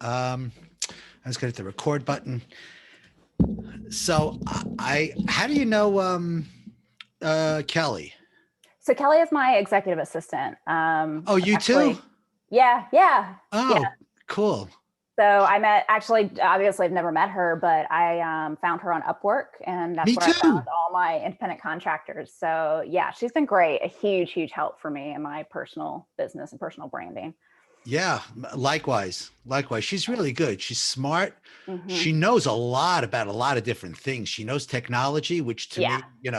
I was going to hit the record button. So how do you know Kelly? So Kelly is my executive assistant. Oh, you too? Actually, yeah. Oh, cool. So I obviously I've never met her, but I found her on Upwork, and that's Me where I found too. all my independent contractors. So yeah, she's been great, a huge help for me in my personal business and personal branding. Yeah, likewise. Likewise. She's really good. She's smart. Hmm. She knows a lot about a lot of different things. She knows technology, which to Yeah. me,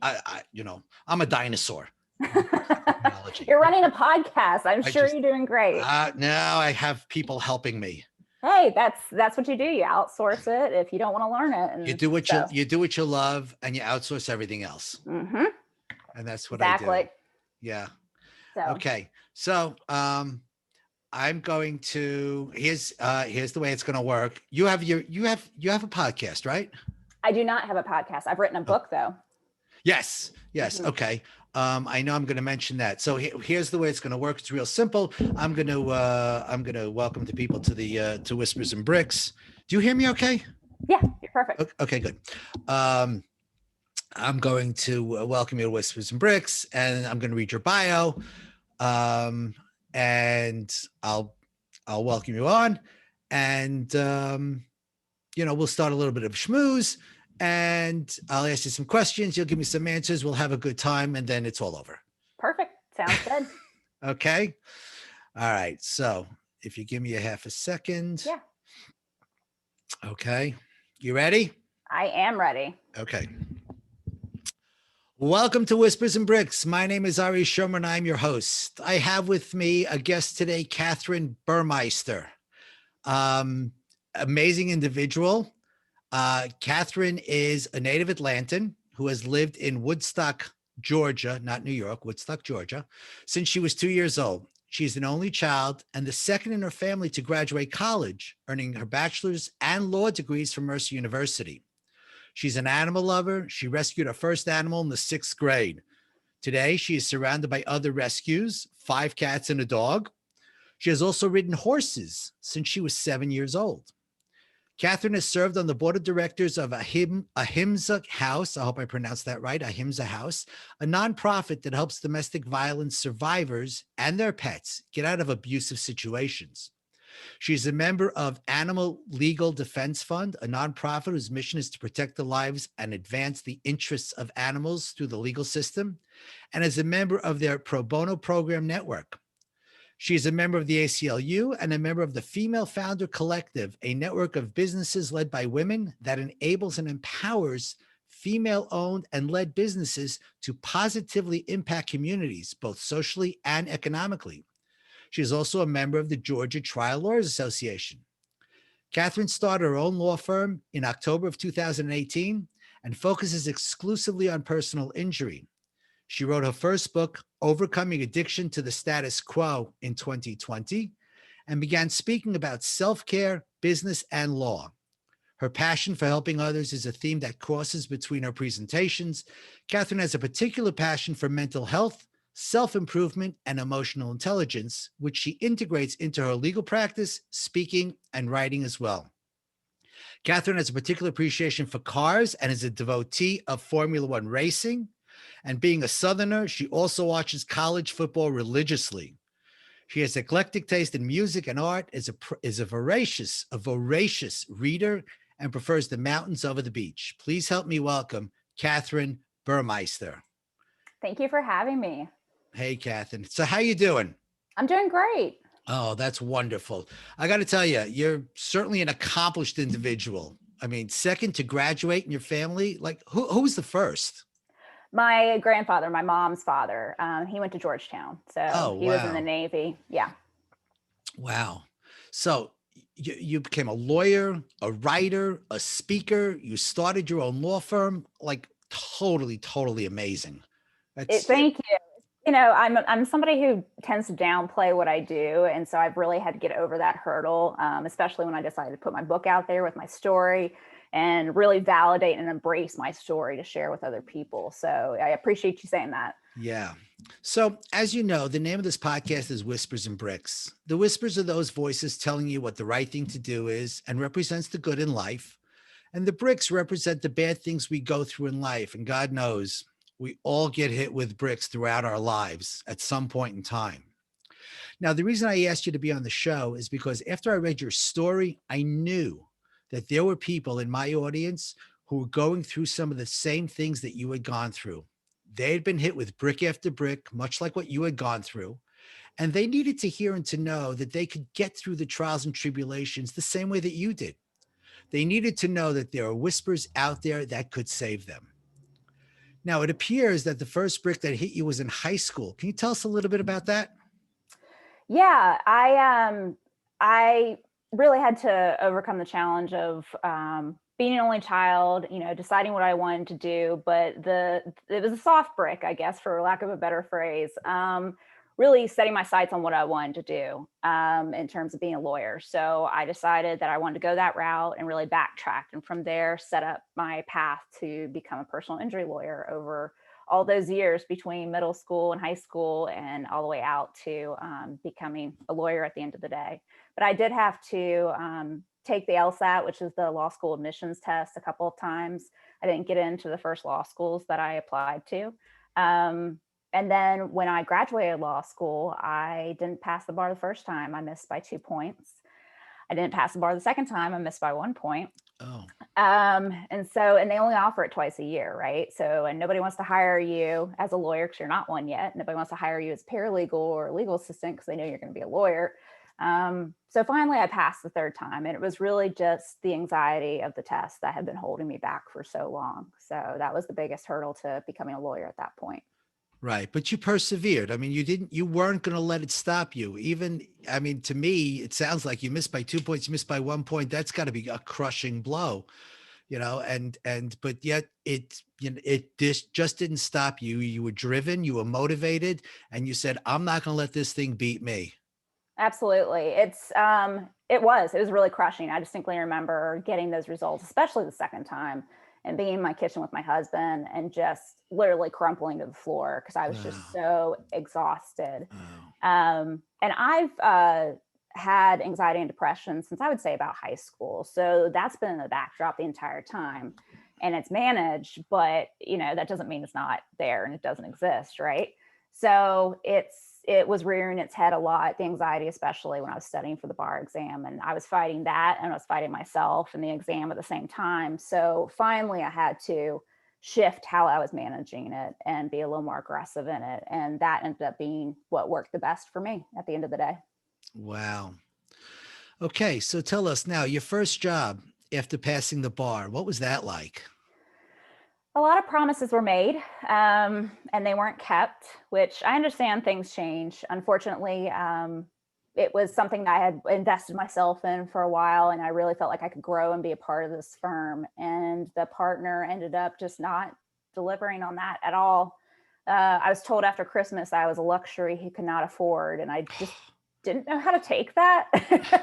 I'm a dinosaur when it comes to technology. You're running a podcast. I'm I sure just you're doing great. now I have people helping me. Hey, that's what you do. You outsource it if you don't want to learn it, You and do what so. you do what you love, and you outsource everything else. Hmm. And that's what I do. Exactly. Yeah. So Okay. So I'm going to here's the way it's gonna work. You have a podcast, right? I do not have a podcast. I've written a Oh, book though. yes, yes. Hmm. Okay. I know I'm going to mention that. So here's the way it's going to work. It's real simple. I'm going to welcome the people to Whispers and Bricks. Do you hear me? Okay. Yeah, you're perfect. Okay. Good. Um, I'm going to welcome you to Whispers and Bricks, and I'm going to read your bio, um, and I'll welcome you on, and we'll start a little bit of schmooze, and I'll ask you some questions. You'll give me some answers. We'll have a good time, and then it's all over. Perfect. Sounds good. Okay. All right. So if you give me a half a second. Yeah, Okay. You ready? I am ready. Okay. Welcome to Whispers and Bricks. My name is Ari Schonbrun. I'm your host. I have with me a guest today, Kathryn Burmeister. Um, Amazing individual. Kathryn is a native Atlantan who has lived in Woodstock, Georgia, not New York, Woodstock, Georgia, since she was 2 years old. She's an only child and the second in her family to graduate college, earning her bachelor's and law degrees from Mercer University. She's an animal lover. She rescued her first animal in the sixth grade. Today, she is surrounded by other rescues, 5 cats and a dog. She has also ridden horses since she was 7 years old. Kathryn has served on the board of directors of Ahimsa House. I hope I pronounced that right. Ahimsa House, a nonprofit that helps domestic violence survivors and their pets get out of abusive situations. She's a member of Animal Legal Defense Fund, a nonprofit whose mission is to protect the lives and advance the interests of animals through the legal system, and is a member of their pro bono program network. She is a member of the ACLU and a member of the Female Founder Collective, a network of businesses led by women that enables and empowers female owned and led businesses to positively impact communities, both socially and economically. She is also a member of the Georgia Trial Lawyers Association. Kathryn started her own law firm in October of 2018 and focuses exclusively on personal injury. She wrote her first book, Overcoming Addiction to the Status Quo, in 2020 and began speaking about self care, business, and law. Her passion for helping others is a theme that crosses between her presentations. Kathryn has a particular passion for mental health, self improvement, and emotional intelligence, which she integrates into her legal practice, speaking, and writing as well. Kathryn has a particular appreciation for cars and is a devotee of Formula One racing. And being a Southerner, she also watches college football religiously. She has eclectic taste in music and art, is a voracious reader, and prefers the mountains over the beach. Please help me welcome Kathryn Burmeister. Thank you for having me. Hey, Kathryn. So how you doing? I'm doing great. Oh, that's wonderful. I got to tell you, you're certainly an accomplished individual. I mean, second to graduate in your family. Like, who was the first? My grandfather, my mom's father, he went to Georgetown, so Oh, he was in the wow. Navy. Yeah. Wow. So you became a lawyer, a writer, a speaker. You started your own law firm. Like totally amazing. That's Thank you. I'm somebody who tends to downplay what I do, and so I've really had to get over that hurdle, especially when I decided to put my book out there with my story. and really validate and embrace my story to share with other people. So I appreciate you saying that. Yeah. So, as you know, the name of this podcast is Whispers and Bricks. The whispers are those voices telling you what the right thing to do is and represents the good in life. And the bricks represent the bad things we go through in life. And God knows we all get hit with bricks throughout our lives at some point in time. Now, the reason I asked you to be on the show is because after I read your story, I knew that there were people in my audience who were going through some of the same things that you had gone through. They had been hit with brick after brick, much like what you had gone through. And they needed to hear and to know that they could get through the trials and tribulations the same way that you did. They needed to know that there are whispers out there that could save them. Now, it appears that the first brick that hit you was in high school. Can you tell us a little bit about that? Yeah, I really had to overcome the challenge of being an only child, deciding what I wanted to do, but it was a soft brick, I guess, for lack of a better phrase. Really setting my sights on what I wanted to do in terms of being a lawyer. So I decided that I wanted to go that route and really backtracked, and from there set up my path to become a personal injury lawyer over all those years between middle school and high school and all the way out to becoming a lawyer at the end of the day. But I did have to take the LSAT, which is the law school admissions test, a couple of times. I didn't get into the first law schools that I applied to. And then when I graduated law school, I didn't pass the bar the first time. I missed by 2 points. I didn't pass the bar the second time. I missed by 1 point. Oh. And they only offer it twice a year, right? So, and nobody wants to hire you as a lawyer because you're not one yet. Nobody wants to hire you as paralegal or legal assistant because they know you're going to be a lawyer. So finally I passed the third time, and it was really just the anxiety of the test that had been holding me back for so long. So that was the biggest hurdle to becoming a lawyer at that point. Right. But you persevered. I mean, you weren't going to let it stop you. To me, it sounds like you missed by 2 points, you missed by 1 point. That's got to be a crushing blow, but yet this just didn't stop you. You were driven, you were motivated, and you said, I'm not going to let this thing beat me. Absolutely. It was really crushing. I distinctly remember getting those results, especially the second time, and being in my kitchen with my husband and just literally crumpling to the floor because I was just so exhausted. And I've had anxiety and depression since I would say about high school. So that's been the backdrop the entire time, and it's managed, but that doesn't mean it's not there and it doesn't exist. Right. So it was rearing its head a lot, the anxiety, especially when I was studying for the bar exam, and I was fighting that and I was fighting myself and the exam at the same time. So finally I had to shift how I was managing it and be a little more aggressive in it. And that ended up being what worked the best for me at the end of the day. Wow. Okay. So tell us now, your first job after passing the bar, what was that like? A lot of promises were made, and they weren't kept, which I understand things change. Unfortunately, it was something that I had invested myself in for a while, and I really felt like I could grow and be a part of this firm. And the partner ended up just not delivering on that at all. I was told after Christmas I was a luxury he could not afford, and I just didn't know how to take that.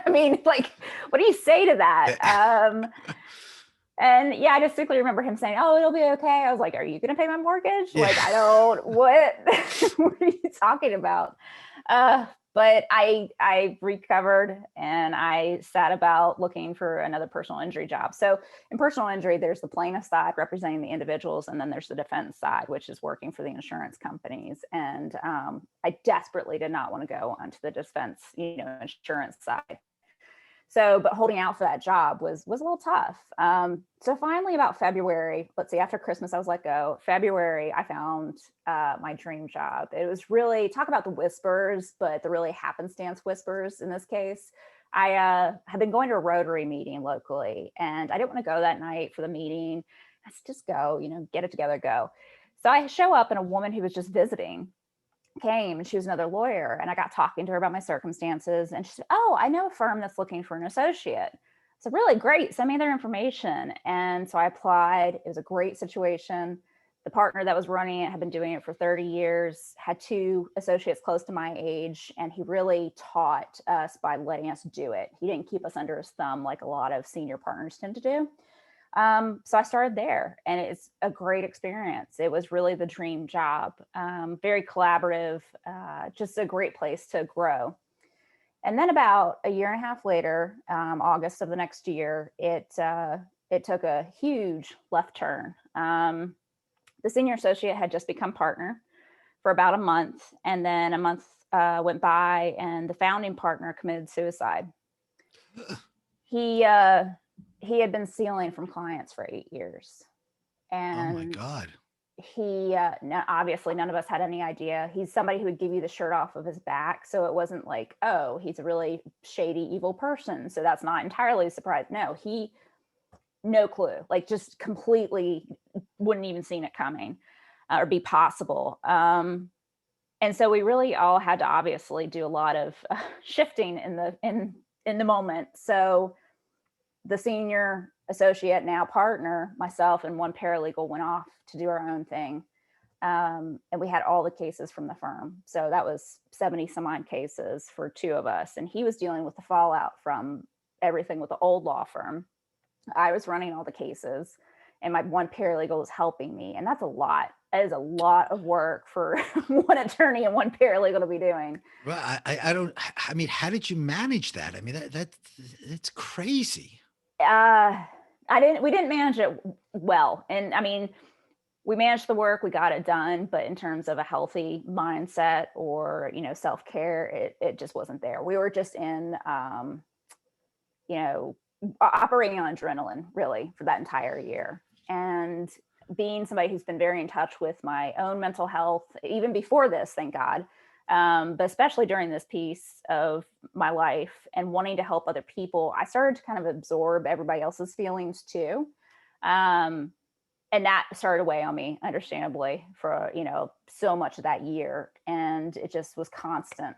I mean, like, what do you say to that? And yeah, I distinctly remember him saying, "Oh, it'll be okay." I was like, "Are you going to pay my mortgage?" Yeah. Like, I don't, what, what are you talking about? But I recovered and I sat about looking for another personal injury job. So in personal injury, there's the plaintiff side representing the individuals, and then there's the defense side, which is working for the insurance companies. And I desperately did not want to go onto the defense, insurance side. So, but holding out for that job was a little tough. So finally about February, let's see, after Christmas, I was let go. February, I found my dream job. It was really, talk about the whispers, but the really happenstance whispers in this case. I had been going to a Rotary meeting locally, and I didn't want to go that night for the meeting. I said, just go, get it together, go. So I show up, and a woman who was just visiting came, and she was another lawyer, and I got talking to her about my circumstances, and she said, "Oh, I know a firm that's looking for an associate." So really great, send me their information. And so I applied. It was a great situation. The partner that was running it had been doing it for 30 years, had 2 associates close to my age, and he really taught us by letting us do it. He didn't keep us under his thumb like a lot of senior partners tend to do. So I started there, and it's a great experience. It was really the dream job, very collaborative, just a great place to grow. And then about a year and a half later, August of the next year, it took a huge left turn. The senior associate had just become partner for about a month, and then a month went by, and the founding partner committed suicide. He he had been stealing from clients for 8 years, Oh my and God. obviously none of us had any idea. He's somebody who would give you the shirt off of his back, so it wasn't like, oh, he's a really shady, evil person, so that's not entirely a surprise. No, he no clue, like just completely wouldn't even seen it coming or be possible. And so we really all had to obviously do a lot of shifting in the moment. So the senior associate, now partner, myself and one paralegal went off to do our own thing. And we had all the cases from the firm. So that was 70 some odd cases for two of us. And he was dealing with the fallout from everything with the old law firm. I was running all the cases, and my one paralegal was helping me. And that's a lot. That is a lot of work for one attorney and one paralegal to be doing. Well, I don't, I mean, how did you manage that? I mean, that's crazy. Uh, we didn't manage it well. And I mean, we managed the work, we got it done, but in terms of a healthy mindset or, self-care, it just wasn't there. We were just in, you know, operating on adrenaline really for that entire year. And being somebody who's been very in touch with my own mental health, even before this, thank God, but especially during this piece of my life and wanting to help other people, I started to kind of absorb everybody else's feelings too. And that started to weigh on me, understandably, for, so much of that year. And it just was constant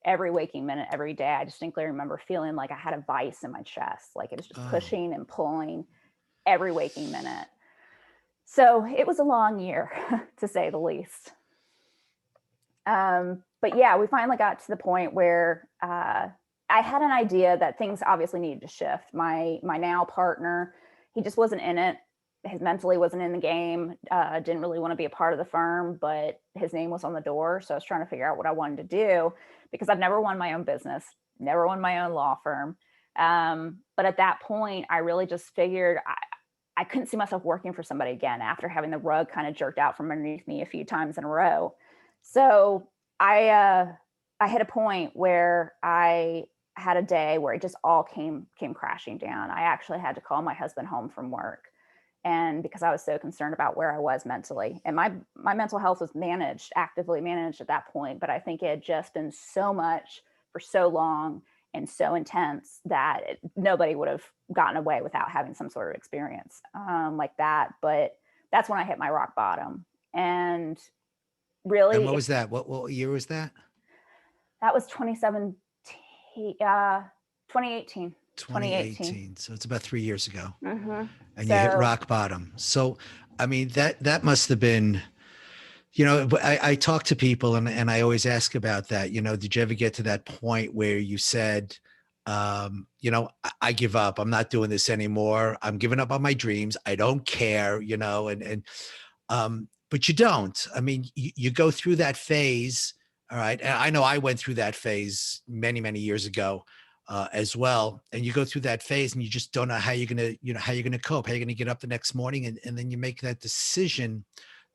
every waking minute, every day. I distinctly remember feeling like I had a vice in my chest, like it was just Oh, pushing and pulling every waking minute. So it was a long year, to say the least. But yeah, we finally got to the point where I had an idea that things obviously needed to shift. My now partner, he just wasn't in it. His mentally wasn't in the game. Didn't really want to be a part of the firm, but his name was on the door. So I was trying to figure out what I wanted to do, because I've never won my own business, never won my own law firm. But at that point, I really just figured I couldn't see myself working for somebody again after having the rug kind of jerked out from underneath me a few times in a row. So I hit a point where I had a day where it just all came crashing down. I actually had to call my husband home from work, and because I was so concerned about where I was mentally. And my mental health was actively managed at that point, but I think it had just been so much for so long and so intense that nobody would have gotten away without having some sort of experience like that. But that's when I hit my rock bottom. And and really, what was that? What year was that? that was 2017, 2018. 2018. 2018. So it's about 3 years ago, Mm-hmm. and you hit So rock bottom. So, I mean, that must have been, I talk to people, and I always ask about that. Did you ever get to that point where you said, I give up. I'm not doing this anymore. I'm giving up on my dreams. I don't care, but you don't. I mean, you go through that phase. All right. And I know I went through that phase many, many years ago as well. And you go through that phase and you just don't know how you're going to, how you're going to cope, how you're going to get up the next morning. And then you make that decision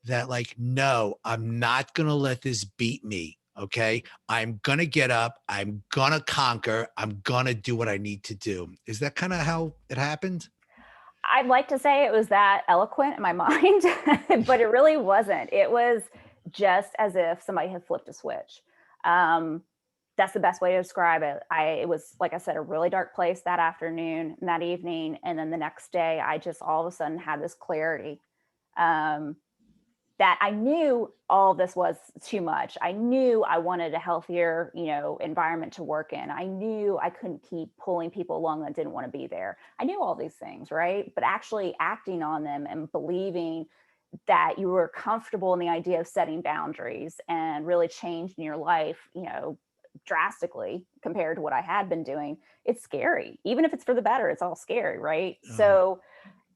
that, like, no, I'm not going to let this beat me. Okay. I'm going to get up. I'm going to conquer. I'm going to do what I need to do. Is that kind of how it happened? I'd like to say it was that eloquent in my mind, but it really wasn't. It was just as if somebody had flipped a switch. Um, that's the best way to describe it. It was, like I said, a really dark place that afternoon and that evening. And then the next day, I just all of a sudden had this clarity. That I knew all this was too much. I knew I wanted a healthier, environment to work in. I knew I couldn't keep pulling people along that didn't want to be there. I knew all these things, right? But actually acting on them and believing that you were comfortable in the idea of setting boundaries and really changing your life, drastically compared to what I had been doing, it's scary. Even if it's for the better, it's all scary, right? Oh, So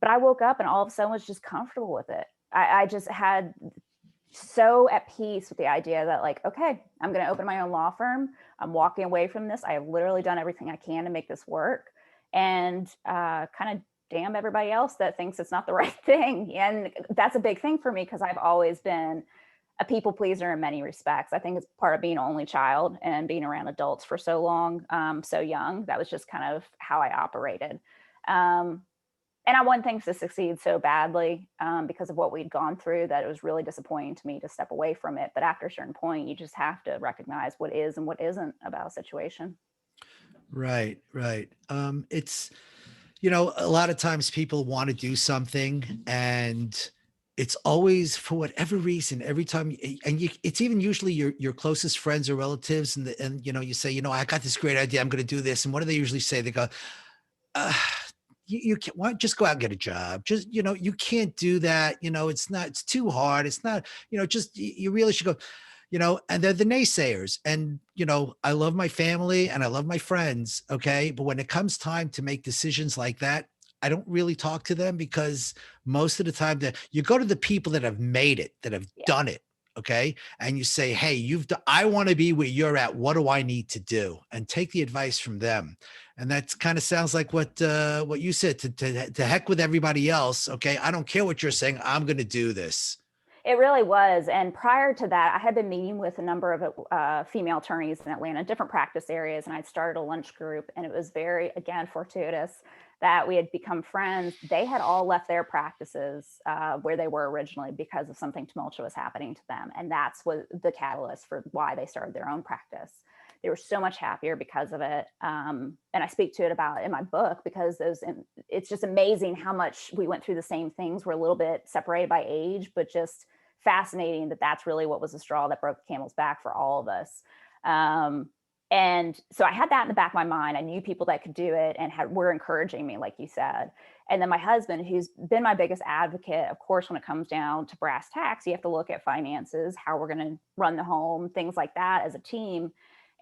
But I woke up and all of a sudden was just comfortable with it. I just had so at peace with the idea that like, okay, I'm going to open my own law firm. I'm walking away from this. I have literally done everything I can to make this work, and kind of damn everybody else that thinks it's not the right thing. And that's a big thing for me because I've always been a people pleaser in many respects. I think it's part of being an only child and being around adults for so long, so young. That was just kind of how I operated. Um, and I want things to succeed so badly, because of what we'd gone through, that it was really disappointing to me to step away from it. But after a certain point, you just have to recognize what is and what isn't about a situation. Right, right. It's, you know, a lot of times people want to do something and it's always for whatever reason, every time, and you, it's even usually your closest friends or relatives. And, you know, you say, you know, I got this great idea. I'm going to do this. And what do they usually say? They go, uh, you can't, why, just go out and get a job. Just, you know, you can't do that. You know, it's not, it's too hard. It's not, you know, just, you really should go, you know, and they're the naysayers. And, you know, I love my family and I love my friends. Okay. But when it comes time to make decisions like that, I don't really talk to them because most of the time that you go to the people that have made it, that have Yeah. done it. Okay. And you say, hey, I want to be where you're at. What do I need to do? And take the advice from them. And that kind of sounds like what you said, to heck with everybody else. Okay. I don't care what you're saying. I'm going to do this. It really was. And prior to that, I had been meeting with a number of female attorneys in Atlanta, different practice areas, and I'd started a lunch group. And it was very, again, fortuitous that we had become friends. They had all left their practices where they were originally because of something tumultuous happening to them. And that's what the catalyst for why they started their own practice. They were so much happier because of it. And I speak to it about in my book because it's just amazing how much we went through the same things. We're a little bit separated by age, but just fascinating that that's really what was the straw that broke the camel's back for all of us. And so I had that in the back of my mind. I knew people that could do it and were encouraging me, like you said. And then my husband, who's been my biggest advocate, of course, when it comes down to brass tacks, you have to look at finances, how we're going to run the home, things like that as a team.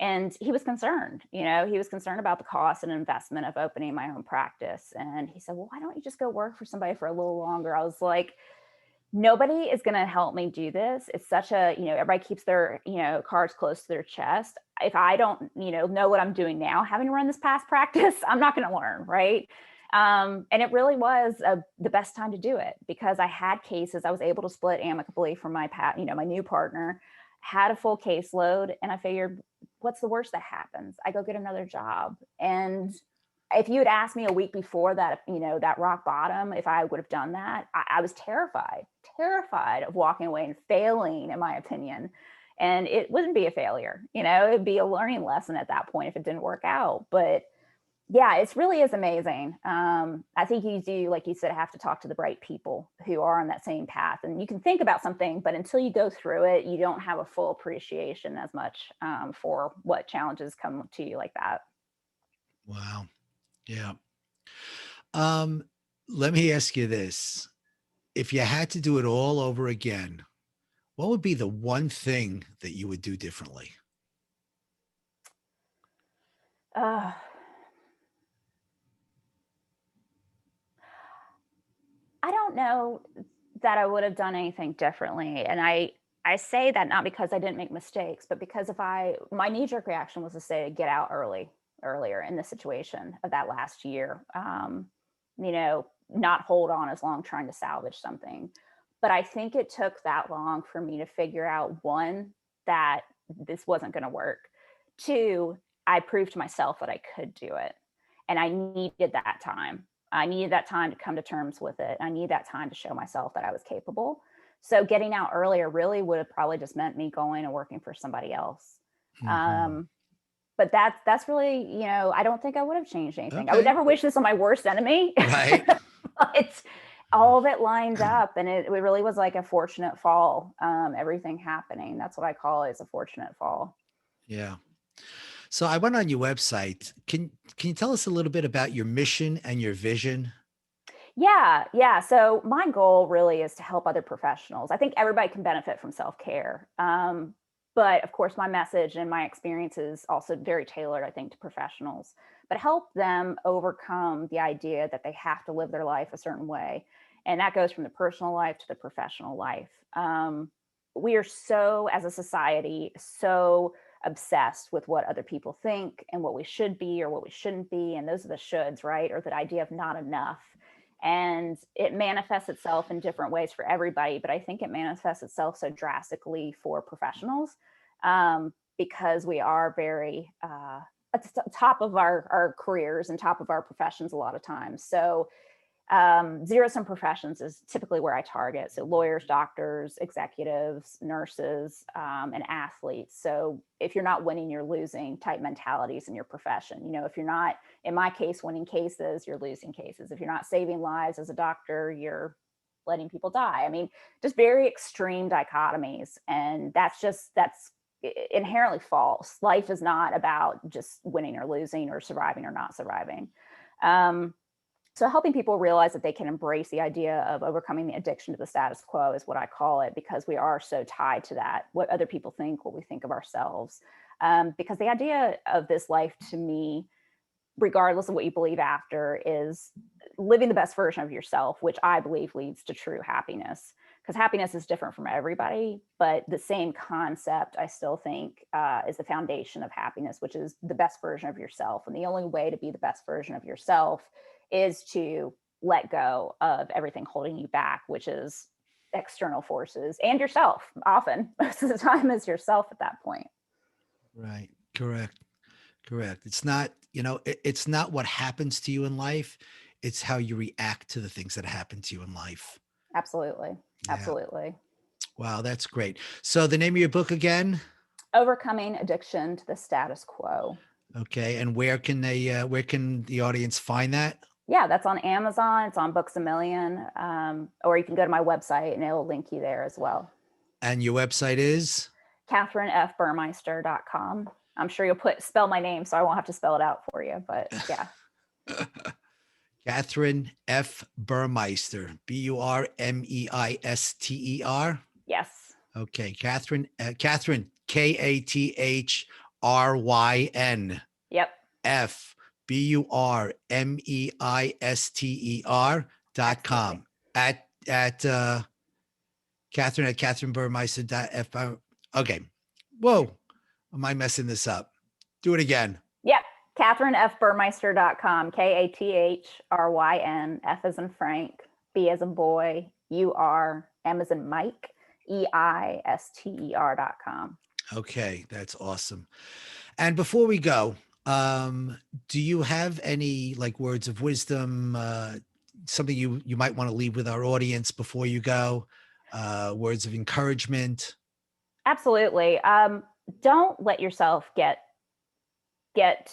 And he was concerned, he was concerned about the cost and investment of opening my own practice. And he said, well, why don't you just go work for somebody for a little longer? I was like, nobody is going to help me do this. It's such a, everybody keeps their, cards close to their chest. If I don't, know what I'm doing now, having run this past practice, I'm not going to learn. Right. And it really was the best time to do it because I had cases. I was able to split amicably from my my new partner, had a full caseload. And I figured, what's the worst that happens? I go get another job. And if you had asked me a week before that, that rock bottom, if I would have done that, I was terrified of walking away and failing, in my opinion. And it wouldn't be a failure, it'd be a learning lesson at that point if it didn't work out. But yeah, it really is amazing. I think you do, like you said, have to talk to the right people who are on that same path. And you can think about something, but until you go through it, you don't have a full appreciation as much for what challenges come to you like that. Wow. Yeah. Um, Let me ask you this. If you had to do it all over again, what would be the one thing that you would do differently? Uh, I don't know that I would have done anything differently. And I say that not because I didn't make mistakes, but because my knee jerk reaction was to say, get out earlier in the situation of that last year. Not hold on as long trying to salvage something. But I think it took that long for me to figure out, one, that this wasn't going to work. Two, I proved to myself that I could do it. And I needed that time. I needed that time to come to terms with it. I need that time to show myself that I was capable. So getting out earlier really would have probably just meant me going and working for somebody else. Mhm. Um, but that's really, I don't think I would have changed anything. I would Okay. never wish this on my worst enemy, Right. but all of it lined up, and it really was like a fortunate fall. Everything happening. That's what I call it, is a fortunate fall. Yeah. So I went on your website. Can you tell us a little bit about your mission and your vision? Yeah, yeah. So my goal really is to help other professionals. I think everybody can benefit from self-care. But of course, my message and my experience is also very tailored, I think, to professionals. but help them overcome the idea that they have to live their life a certain way. And that goes from the personal life to the professional life. We are so, as a society, so obsessed with what other people think and what we should be or what we shouldn't be. And those are the shoulds, right? Or the idea of not enough. And it manifests itself in different ways for everybody. But I think it manifests itself so drastically for professionals, because we are very at the top of our careers and top of our professions a lot of times. So zero sum professions is typically where I target. So lawyers, doctors, executives, nurses, and athletes. So if you're not winning, you're losing type mentalities in your profession. You know, if you're not, in my case, winning cases, you're losing cases. If you're not saving lives as a doctor, you're letting people die. I mean, just very extreme dichotomies. And that's inherently false. Life is not about just winning or losing or surviving or not surviving. So helping people realize that they can embrace the idea of overcoming the addiction to the status quo is what I call it, because we are so tied to that, what other people think, what we think of ourselves. Because the idea of this life, to me, regardless of what you believe after, is living the best version of yourself, which I believe leads to true happiness. Because happiness is different from everybody, but the same concept, I still think, is the foundation of happiness, which is the best version of yourself. And the only way to be the best version of yourself is to let go of everything holding you back, which is external forces and yourself. Often, most of the time, is yourself at that point. Right. Correct. Correct. It's not, it's not what happens to you in life. It's how you react to the things that happen to you in life. Absolutely. Yeah. Absolutely. Wow. That's great. So the name of your book again? Overcoming Addiction to the Status Quo. Okay. And where can the audience find that? Yeah, that's on Amazon. It's on Books A Million. Or you can go to my website and it'll link you there as well. And your website is? KathrynFBurmeister.com. I'm sure you'll spell my name so I won't have to spell it out for you, but yeah. Kathryn F. Burmeister, Burmeister. Yes. Okay. Kathryn, Kathryn. Yep. F. Burmeister.com. At Kathryn at KathrynBurmeister.f. Okay. Whoa. Am I messing this up? Do it again. Yep. KathrynFBurmeister.com. KATHRYN. F as in Frank. B as in boy. UR. M as in Mike. EISTER.com. Okay. That's awesome. And before we go, do you have any words of wisdom, something you might want to leave with our audience before you go? Words of encouragement? Absolutely. Don't let yourself get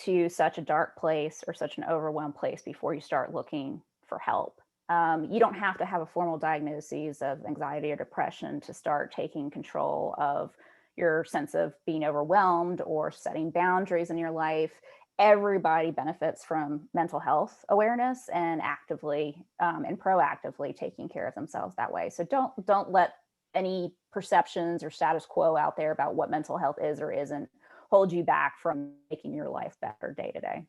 to such a dark place or such an overwhelmed place before you start looking for help. You don't have to have a formal diagnosis of anxiety or depression to start taking control of your sense of being overwhelmed or setting boundaries in your life. Everybody benefits from mental health awareness and actively and proactively taking care of themselves that way. So don't let any perceptions or status quo out there about what mental health is or isn't hold you back from making your life better day to day.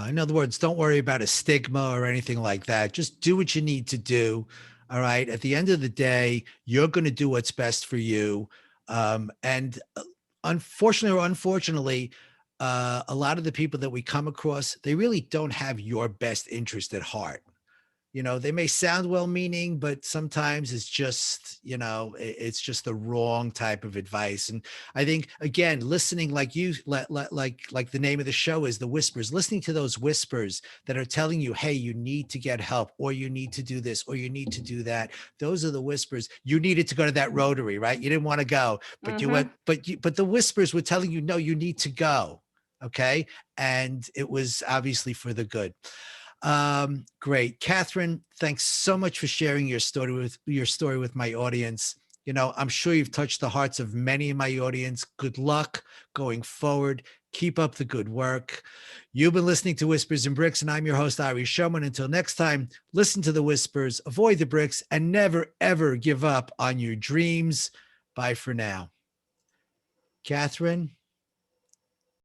In other words, don't worry about a stigma or anything like that. Just do what you need to do. All right. At the end of the day, you're going to do what's best for you. And unfortunately or unfortunately, a lot of the people that we come across, they really don't have your best interest at heart. They may sound well-meaning, but sometimes it's just, it's just the wrong type of advice. And I think, again, listening like the name of the show is The Whispers, listening to those whispers that are telling you, hey, you need to get help, or you need to do this, or you need to do that. Those are the whispers. You needed to go to that Rotary, right? You didn't want to go, but you went, but the whispers were telling you, no, you need to go. Okay. And it was obviously for the good. Great. Kathryn, thanks so much for sharing your story with my audience. I'm sure you've touched the hearts of many in my audience. Good luck going forward. Keep up the good work. You've been listening to Whispers and Bricks, and I'm your host, Ari Showman. Until next time, listen to the whispers, avoid the bricks, and never, ever give up on your dreams. Bye for now. Kathryn.